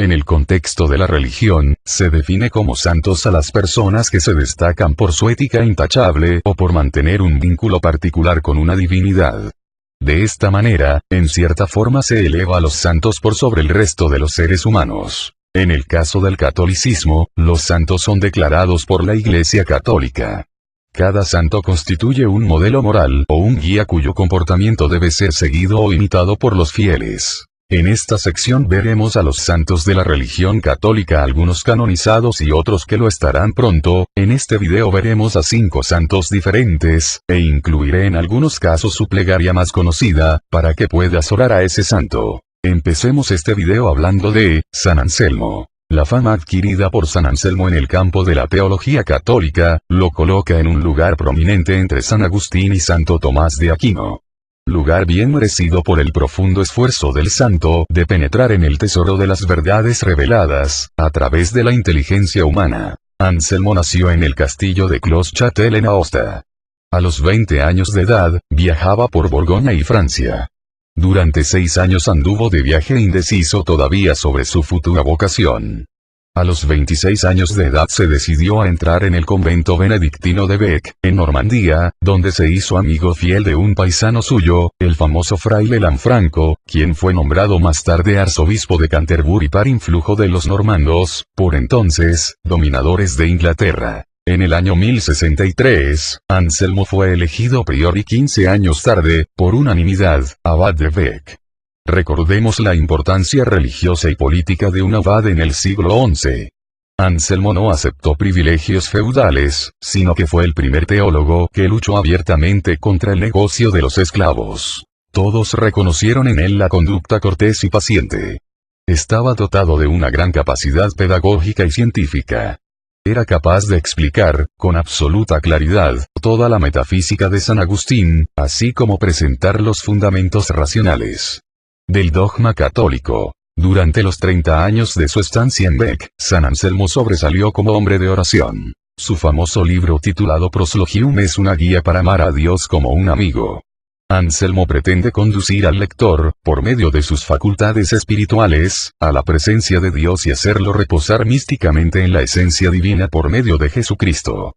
En el contexto de la religión, se define como santos a las personas que se destacan por su ética intachable o por mantener un vínculo particular con una divinidad. De esta manera, en cierta forma se eleva a los santos por sobre el resto de los seres humanos. En el caso del catolicismo, los santos son declarados por la Iglesia Católica. Cada santo constituye un modelo moral o un guía cuyo comportamiento debe ser seguido o imitado por los fieles. En esta sección veremos a los santos de la religión católica, algunos canonizados y otros que lo estarán pronto. En este video veremos a 5 santos diferentes, e incluiré en algunos casos su plegaria más conocida, para que puedas orar a ese santo. Empecemos este video hablando de San Anselmo. La fama adquirida por San Anselmo en el campo de la teología católica, lo coloca en un lugar prominente entre San Agustín y Santo Tomás de Aquino. Lugar bien merecido por el profundo esfuerzo del santo de penetrar en el tesoro de las verdades reveladas, a través de la inteligencia humana. Anselmo nació en el castillo de Clos-Châtel en Aosta. A los 20 años de edad, viajaba por Borgoña y Francia. Durante 6 años anduvo de viaje indeciso todavía sobre su futura vocación. A los 26 años de edad se decidió a entrar en el convento benedictino de Bec, en Normandía, donde se hizo amigo fiel de un paisano suyo, el famoso fraile Lanfranco, quien fue nombrado más tarde arzobispo de Canterbury por influjo de los normandos, por entonces, dominadores de Inglaterra. En el año 1063, Anselmo fue elegido prior y 15 años tarde, por unanimidad, abad de Bec. Recordemos la importancia religiosa y política de un abad en el siglo XI. Anselmo no aceptó privilegios feudales, sino que fue el primer teólogo que luchó abiertamente contra el negocio de los esclavos. Todos reconocieron en él la conducta cortés y paciente. Estaba dotado de una gran capacidad pedagógica y científica. Era capaz de explicar, con absoluta claridad, toda la metafísica de San Agustín, así como presentar los fundamentos racionales del dogma católico. Durante los 30 años de su estancia en Bec, San Anselmo sobresalió como hombre de oración. Su famoso libro titulado Proslogium es una guía para amar a Dios como un amigo. Anselmo pretende conducir al lector, por medio de sus facultades espirituales, a la presencia de Dios y hacerlo reposar místicamente en la esencia divina por medio de Jesucristo.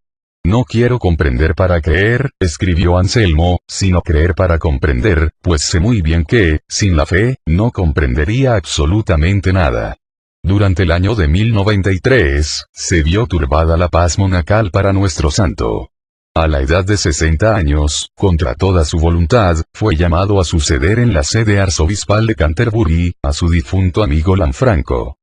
No quiero comprender para creer, escribió Anselmo, sino creer para comprender, pues sé muy bien que, sin la fe, no comprendería absolutamente nada. Durante el año de 1093, se vio turbada la paz monacal para nuestro santo. A la edad de 60 años, contra toda su voluntad, fue llamado a suceder en la sede arzobispal de Canterbury, a su difunto amigo Lanfranco.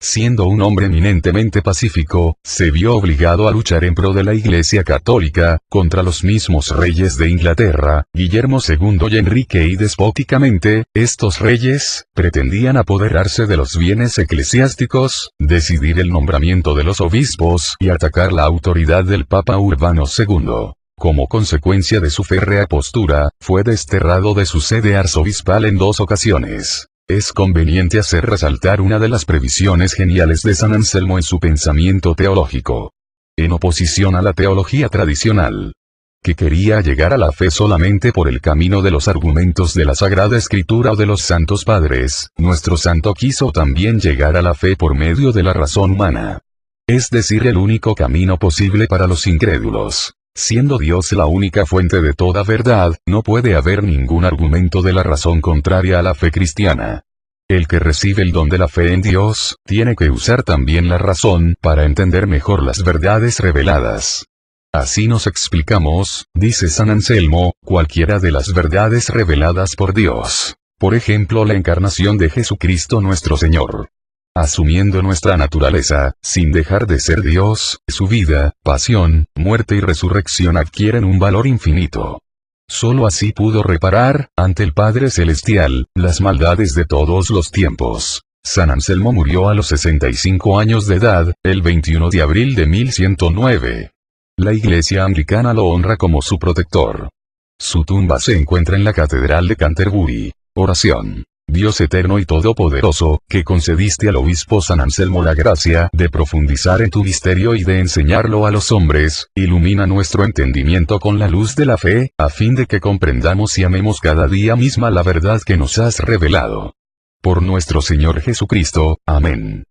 Siendo un hombre eminentemente pacífico, se vio obligado a luchar en pro de la Iglesia Católica, contra los mismos reyes de Inglaterra, Guillermo II y Enrique, y despóticamente, estos reyes, pretendían apoderarse de los bienes eclesiásticos, decidir el nombramiento de los obispos y atacar la autoridad del Papa Urbano II. Como consecuencia de su férrea postura, fue desterrado de su sede arzobispal en 2 ocasiones. Es conveniente hacer resaltar una de las previsiones geniales de San Anselmo en su pensamiento teológico. En oposición a la teología tradicional, que quería llegar a la fe solamente por el camino de los argumentos de la Sagrada Escritura o de los Santos Padres, nuestro santo quiso también llegar a la fe por medio de la razón humana. Es decir, el único camino posible para los incrédulos. Siendo Dios la única fuente de toda verdad, no puede haber ningún argumento de la razón contraria a la fe cristiana. El que recibe el don de la fe en Dios, tiene que usar también la razón para entender mejor las verdades reveladas. Así nos explicamos, dice San Anselmo, cualquiera de las verdades reveladas por Dios. Por ejemplo, la encarnación de Jesucristo nuestro Señor. Asumiendo nuestra naturaleza, sin dejar de ser Dios, su vida, pasión, muerte y resurrección adquieren un valor infinito. Solo así pudo reparar, ante el Padre Celestial, las maldades de todos los tiempos. San Anselmo murió a los 65 años de edad, el 21 de abril de 1109. La Iglesia Anglicana lo honra como su protector. Su tumba se encuentra en la Catedral de Canterbury. Oración. Dios eterno y todopoderoso, que concediste al obispo San Anselmo la gracia de profundizar en tu misterio y de enseñarlo a los hombres, ilumina nuestro entendimiento con la luz de la fe, a fin de que comprendamos y amemos cada día misma la verdad que nos has revelado. Por nuestro Señor Jesucristo. Amén.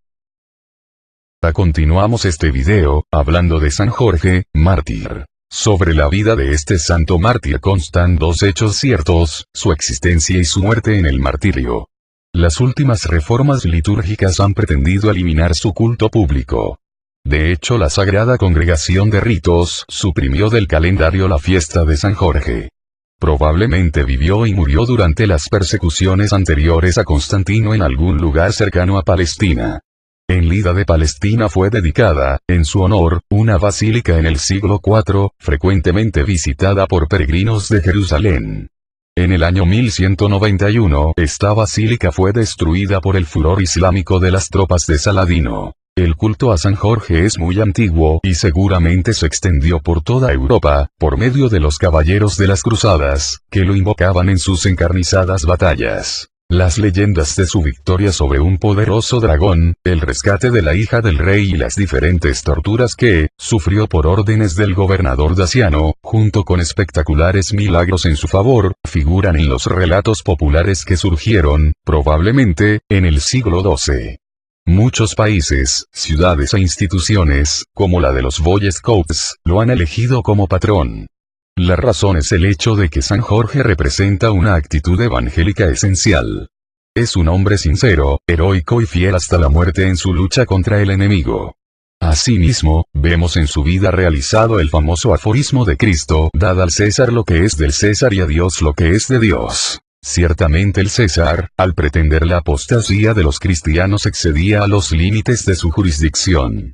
Continuamos este video, hablando de San Jorge, mártir. Sobre la vida de este santo mártir constan dos hechos ciertos, su existencia y su muerte en el martirio. Las últimas reformas litúrgicas han pretendido eliminar su culto público. De hecho, la Sagrada Congregación de Ritos suprimió del calendario la fiesta de San Jorge. Probablemente vivió y murió durante las persecuciones anteriores a Constantino en algún lugar cercano a Palestina. En Lida de Palestina fue dedicada, en su honor, una basílica en el siglo IV, frecuentemente visitada por peregrinos de Jerusalén. En el año 1191, esta basílica fue destruida por el furor islámico de las tropas de Saladino. El culto a San Jorge es muy antiguo y seguramente se extendió por toda Europa, por medio de los caballeros de las cruzadas, que lo invocaban en sus encarnizadas batallas. Las leyendas de su victoria sobre un poderoso dragón, el rescate de la hija del rey y las diferentes torturas que sufrió por órdenes del gobernador Daciano, junto con espectaculares milagros en su favor, figuran en los relatos populares que surgieron, probablemente, en el siglo XII. Muchos países, ciudades e instituciones, como la de los Boy Scouts, lo han elegido como patrón. La razón es el hecho de que San Jorge representa una actitud evangélica esencial. Es un hombre sincero, heroico y fiel hasta la muerte en su lucha contra el enemigo. Asimismo, vemos en su vida realizado el famoso aforismo de Cristo: dad al César lo que es del César y a Dios lo que es de Dios. Ciertamente el César, al pretender la apostasía de los cristianos, excedía a los límites de su jurisdicción.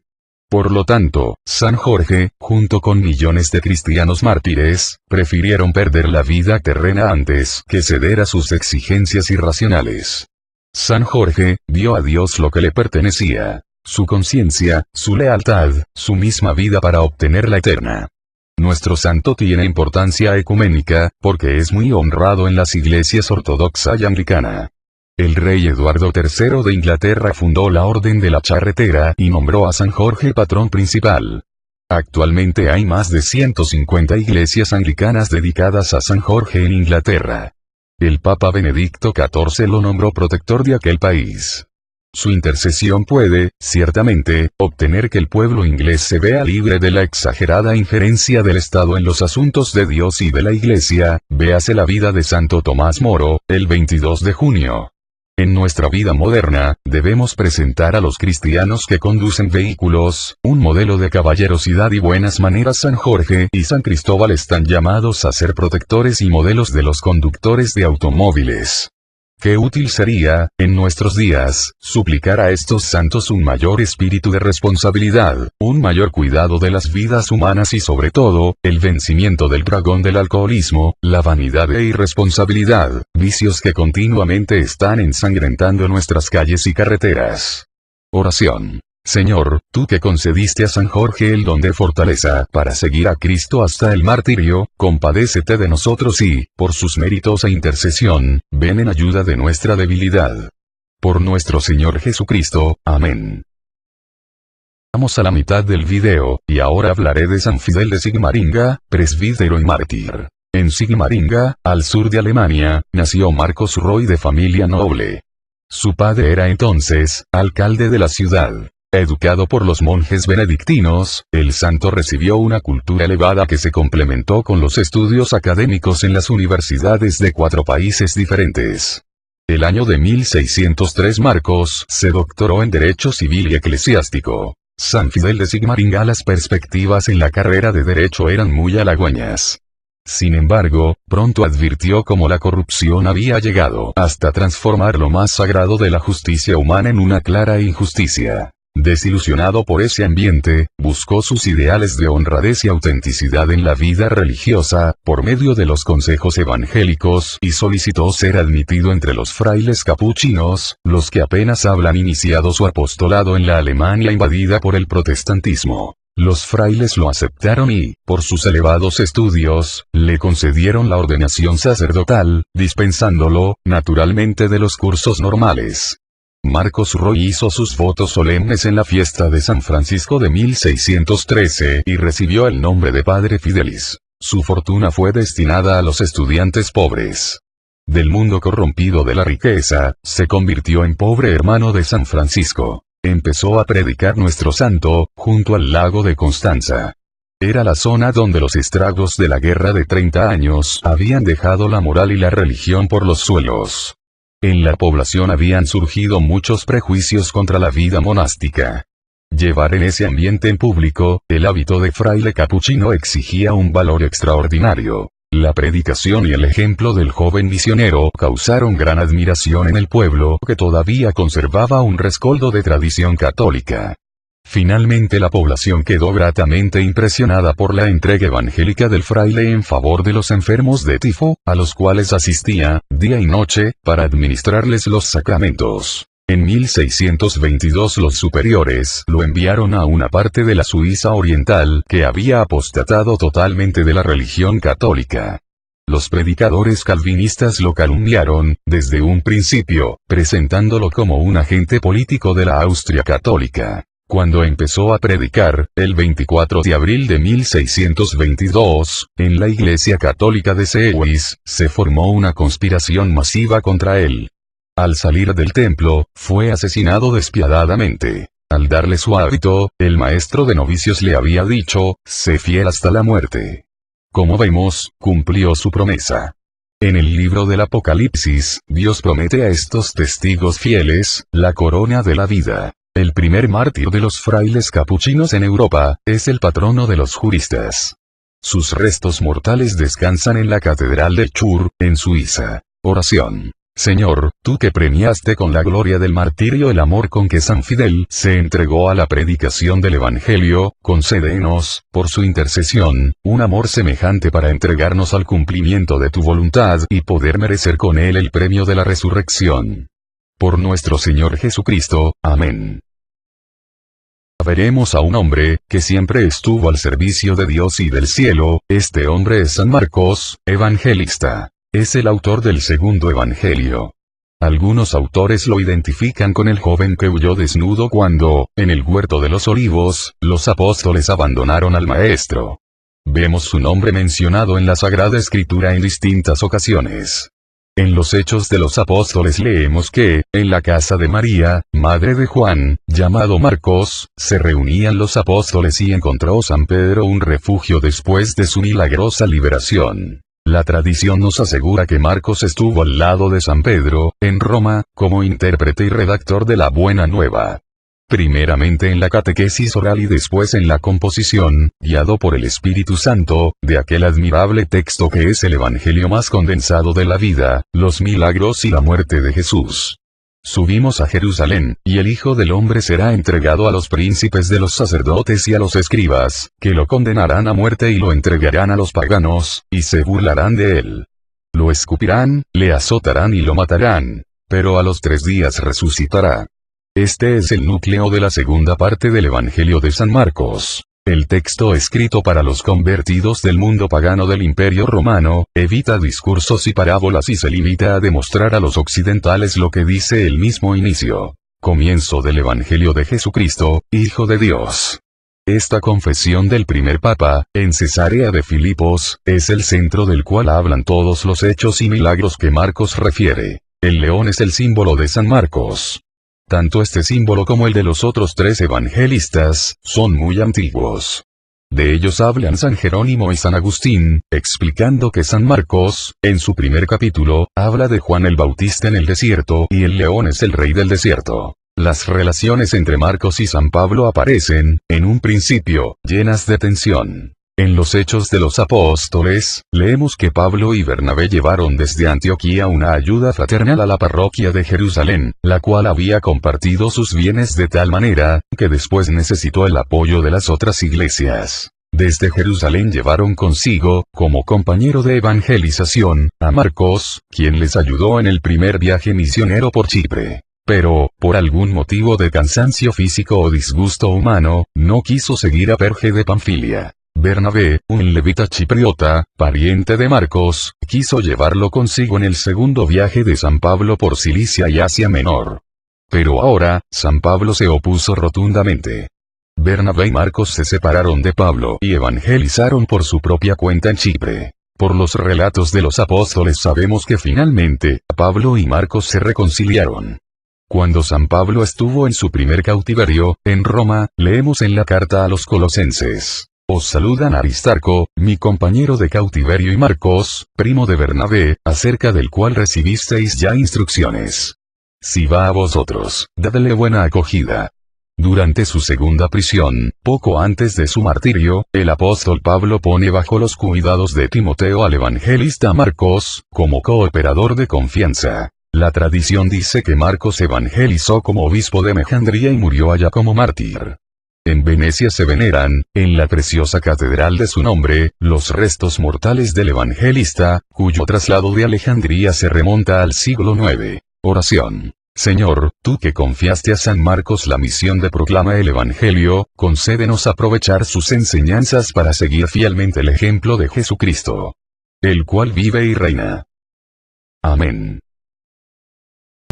Por lo tanto, San Jorge, junto con millones de cristianos mártires, prefirieron perder la vida terrena antes que ceder a sus exigencias irracionales. San Jorge dio a Dios lo que le pertenecía: su conciencia, su lealtad, su misma vida para obtener la eterna. Nuestro santo tiene importancia ecuménica, porque es muy honrado en las iglesias ortodoxa y anglicana. El rey Eduardo III de Inglaterra fundó la Orden de la Charretera y nombró a San Jorge patrón principal. Actualmente hay más de 150 iglesias anglicanas dedicadas a San Jorge en Inglaterra. El Papa Benedicto XIV lo nombró protector de aquel país. Su intercesión puede, ciertamente, obtener que el pueblo inglés se vea libre de la exagerada injerencia del Estado en los asuntos de Dios y de la Iglesia. Véase la vida de Santo Tomás Moro, el 22 de junio. En nuestra vida moderna, debemos presentar a los cristianos que conducen vehículos, un modelo de caballerosidad y buenas maneras. San Jorge y San Cristóbal están llamados a ser protectores y modelos de los conductores de automóviles. Qué útil sería, en nuestros días, suplicar a estos santos un mayor espíritu de responsabilidad, un mayor cuidado de las vidas humanas y sobre todo, el vencimiento del dragón del alcoholismo, la vanidad e irresponsabilidad, vicios que continuamente están ensangrentando nuestras calles y carreteras. Oración. Señor, tú que concediste a San Jorge el don de fortaleza para seguir a Cristo hasta el martirio, compadécete de nosotros y, por sus méritos e intercesión, ven en ayuda de nuestra debilidad. Por nuestro Señor Jesucristo. Amén. Vamos a la mitad del video, y ahora hablaré de San Fidel de Sigmaringa, presbítero y mártir. En Sigmaringa, al sur de Alemania, nació Marcos Roy de familia noble. Su padre era entonces, alcalde de la ciudad. Educado por los monjes benedictinos, el santo recibió una cultura elevada que se complementó con los estudios académicos en las universidades de 4 países diferentes. El año de 1603 Marcos se doctoró en Derecho Civil y Eclesiástico. San Fidel de Sigmaringa. Las perspectivas en la carrera de Derecho eran muy halagüeñas. Sin embargo, pronto advirtió cómo la corrupción había llegado hasta transformar lo más sagrado de la justicia humana en una clara injusticia. Desilusionado por ese ambiente, buscó sus ideales de honradez y autenticidad en la vida religiosa, por medio de los consejos evangélicos, y solicitó ser admitido entre los frailes capuchinos, los que apenas habían iniciado su apostolado en la Alemania invadida por el protestantismo. Los frailes lo aceptaron y, por sus elevados estudios, le concedieron la ordenación sacerdotal, dispensándolo, naturalmente, de los cursos normales. Marcos Roy hizo sus votos solemnes en la fiesta de San Francisco de 1613 y recibió el nombre de Padre Fidelis. Su fortuna fue destinada a los estudiantes pobres. Del mundo corrompido de la riqueza, se convirtió en pobre hermano de San Francisco. empezó a predicar nuestro santo, junto al lago de Constanza. Era la zona donde los estragos de la guerra de 30 años habían dejado la moral y la religión por los suelos. En la población habían surgido muchos prejuicios contra la vida monástica. Llevar en ese ambiente en público, el hábito de fraile capuchino exigía un valor extraordinario. La predicación y el ejemplo del joven misionero causaron gran admiración en el pueblo que todavía conservaba un rescoldo de tradición católica. Finalmente la población quedó gratamente impresionada por la entrega evangélica del fraile en favor de los enfermos de tifo, a los cuales asistía, día y noche, para administrarles los sacramentos. En 1622 los superiores lo enviaron a una parte de la Suiza oriental que había apostatado totalmente de la religión católica. Los predicadores calvinistas lo calumniaron, desde un principio, presentándolo como un agente político de la Austria católica. Cuando empezó a predicar, el 24 de abril de 1622, en la iglesia católica de Sewis, se formó una conspiración masiva contra él. Al salir del templo, fue asesinado despiadadamente. Al darle su hábito, el maestro de novicios le había dicho, sé fiel hasta la muerte. Como vemos, cumplió su promesa. En el libro del Apocalipsis, Dios promete a estos testigos fieles, la corona de la vida. El primer mártir de los frailes capuchinos en Europa, es el patrono de los juristas. Sus restos mortales descansan en la Catedral de Chur, en Suiza. Oración. Señor, tú que premiaste con la gloria del martirio el amor con que San Fidel se entregó a la predicación del Evangelio, concédenos, por su intercesión, un amor semejante para entregarnos al cumplimiento de tu voluntad y poder merecer con él el premio de la resurrección. Por nuestro Señor Jesucristo. Amén. Veremos a un hombre, que siempre estuvo al servicio de Dios y del cielo. Este hombre es San Marcos, evangelista. Es el autor del segundo evangelio. Algunos autores lo identifican con el joven que huyó desnudo cuando, en el huerto de los olivos, los apóstoles abandonaron al maestro. Vemos su nombre mencionado en la Sagrada Escritura en distintas ocasiones. En los Hechos de los Apóstoles leemos que, en la casa de María, madre de Juan, llamado Marcos, se reunían los apóstoles y encontró San Pedro un refugio después de su milagrosa liberación. La tradición nos asegura que Marcos estuvo al lado de San Pedro, en Roma, como intérprete y redactor de la Buena Nueva. Primeramente en la catequesis oral y después en la composición, guiado por el Espíritu Santo, de aquel admirable texto que es el Evangelio más condensado de la vida, los milagros y la muerte de Jesús. Subimos a Jerusalén, y el Hijo del Hombre será entregado a los príncipes de los sacerdotes y a los escribas, que lo condenarán a muerte y lo entregarán a los paganos, y se burlarán de él. Lo escupirán, le azotarán y lo matarán. Pero a los 3 días resucitará. Este es el núcleo de la segunda parte del Evangelio de San Marcos. El texto escrito para los convertidos del mundo pagano del Imperio Romano, evita discursos y parábolas y se limita a demostrar a los occidentales lo que dice el mismo inicio. Comienzo del Evangelio de Jesucristo, Hijo de Dios. Esta confesión del primer papa, en Cesarea de Filipos, es el centro del cual hablan todos los hechos y milagros que Marcos refiere. El león es el símbolo de San Marcos. Tanto este símbolo como el de los otros 3 evangelistas, son muy antiguos. De ellos hablan San Jerónimo y San Agustín, explicando que San Marcos, en su primer capítulo, habla de Juan el Bautista en el desierto y el león es el rey del desierto. Las relaciones entre Marcos y San Pablo aparecen, en un principio, llenas de tensión. En los Hechos de los Apóstoles, leemos que Pablo y Bernabé llevaron desde Antioquía una ayuda fraternal a la parroquia de Jerusalén, la cual había compartido sus bienes de tal manera, que después necesitó el apoyo de las otras iglesias. Desde Jerusalén llevaron consigo, como compañero de evangelización, a Marcos, quien les ayudó en el primer viaje misionero por Chipre. Pero, por algún motivo de cansancio físico o disgusto humano, no quiso seguir a Perge de Panfilia. Bernabé, un levita chipriota, pariente de Marcos, quiso llevarlo consigo en el segundo viaje de San Pablo por Cilicia y Asia Menor. Pero ahora, San Pablo se opuso rotundamente. Bernabé y Marcos se separaron de Pablo y evangelizaron por su propia cuenta en Chipre. Por los relatos de los apóstoles sabemos que finalmente, Pablo y Marcos se reconciliaron. Cuando San Pablo estuvo en su primer cautiverio, en Roma, leemos en la carta a los colosenses: os saludan Aristarco, mi compañero de cautiverio, y Marcos, primo de Bernabé, acerca del cual recibisteis ya instrucciones. Si va a vosotros, dadle buena acogida. Durante su segunda prisión, poco antes de su martirio, el apóstol Pablo pone bajo los cuidados de Timoteo al evangelista Marcos, como cooperador de confianza. La tradición dice que Marcos evangelizó como obispo de Mejandría y murió allá como mártir. En Venecia se veneran, en la preciosa catedral de su nombre, los restos mortales del evangelista, cuyo traslado de Alejandría se remonta al siglo IX. Oración. Señor, tú que confiaste a San Marcos la misión de proclamar el Evangelio, concédenos aprovechar sus enseñanzas para seguir fielmente el ejemplo de Jesucristo, el cual vive y reina. Amén.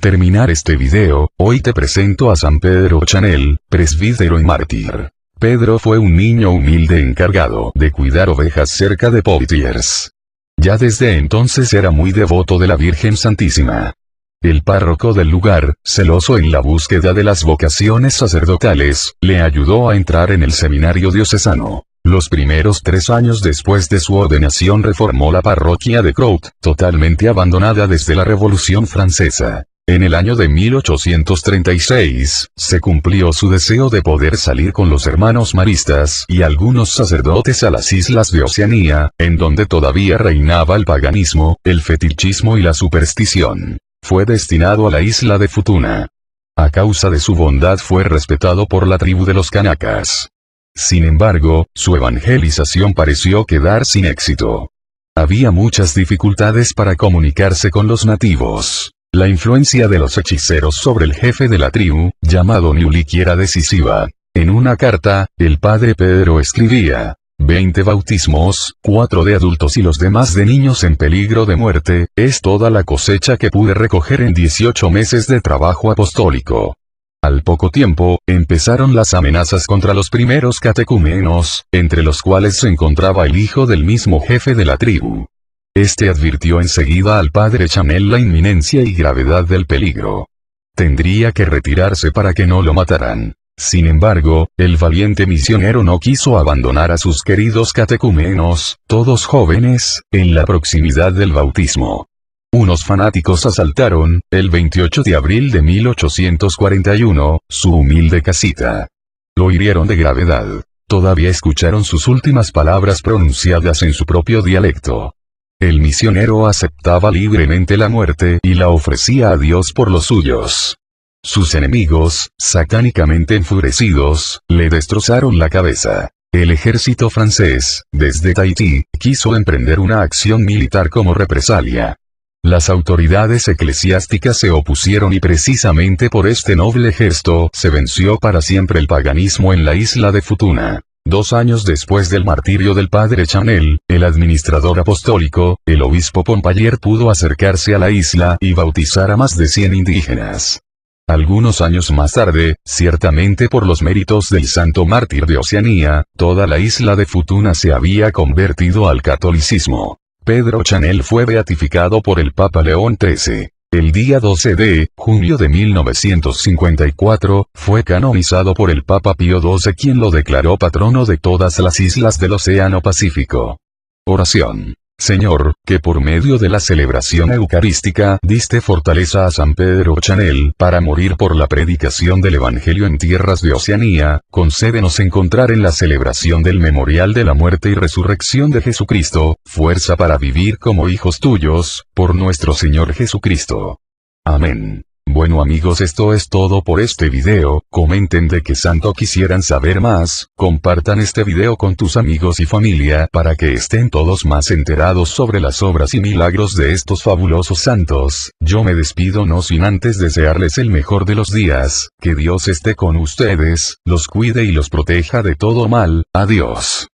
Terminar este video, hoy te presento a San Pedro Chanel, presbítero y mártir. Pedro fue un niño humilde encargado de cuidar ovejas cerca de Poitiers. Ya desde entonces era muy devoto de la Virgen Santísima. El párroco del lugar, celoso en la búsqueda de las vocaciones sacerdotales, le ayudó a entrar en el seminario diocesano. Los primeros 3 años después de su ordenación reformó la parroquia de Crout, totalmente abandonada desde la Revolución Francesa. En el año de 1836, se cumplió su deseo de poder salir con los hermanos maristas y algunos sacerdotes a las islas de Oceanía, en donde todavía reinaba el paganismo, el fetichismo y la superstición. Fue destinado a la isla de Futuna. A causa de su bondad fue respetado por la tribu de los Kanacas. Sin embargo, su evangelización pareció quedar sin éxito. Había muchas dificultades para comunicarse con los nativos. La influencia de los hechiceros sobre el jefe de la tribu, llamado Niuliqui, era decisiva. En una carta, el padre Pedro escribía: 20 bautismos, 4 de adultos y los demás de niños en peligro de muerte, es toda la cosecha que pude recoger en 18 meses de trabajo apostólico. Al poco tiempo, empezaron las amenazas contra los primeros catecúmenos, entre los cuales se encontraba el hijo del mismo jefe de la tribu. Este advirtió enseguida al padre Chanel la inminencia y gravedad del peligro. Tendría que retirarse para que no lo mataran. Sin embargo, el valiente misionero no quiso abandonar a sus queridos catecúmenos, todos jóvenes, en la proximidad del bautismo. Unos fanáticos asaltaron, el 28 de abril de 1841, su humilde casita. Lo hirieron de gravedad. Todavía escucharon sus últimas palabras pronunciadas en su propio dialecto. El misionero aceptaba libremente la muerte y la ofrecía a Dios por los suyos. Sus enemigos, satánicamente enfurecidos, le destrozaron la cabeza. El ejército francés, desde Tahití, quiso emprender una acción militar como represalia. Las autoridades eclesiásticas se opusieron y precisamente por este noble gesto se venció para siempre el paganismo en la isla de Futuna. 2 años después del martirio del padre Chanel, el administrador apostólico, el obispo Pompayer, pudo acercarse a la isla y bautizar a más de 100 indígenas. Algunos años más tarde, ciertamente por los méritos del santo mártir de Oceanía, toda la isla de Futuna se había convertido al catolicismo. Pedro Chanel fue beatificado por el Papa León XIII. El día 12 de junio de 1954, fue canonizado por el Papa Pío XII, quien lo declaró patrono de todas las islas del Océano Pacífico. Oración. Señor, que por medio de la celebración eucarística diste fortaleza a San Pedro Chanel para morir por la predicación del Evangelio en tierras de Oceanía, concédenos encontrar en la celebración del memorial de la muerte y resurrección de Jesucristo, fuerza para vivir como hijos tuyos, por nuestro Señor Jesucristo. Amén. Bueno amigos, esto es todo por este video. Comenten de qué santo quisieran saber más, compartan este video con tus amigos y familia para que estén todos más enterados sobre las obras y milagros de estos fabulosos santos. Yo me despido no sin antes desearles el mejor de los días, que Dios esté con ustedes, los cuide y los proteja de todo mal. Adiós.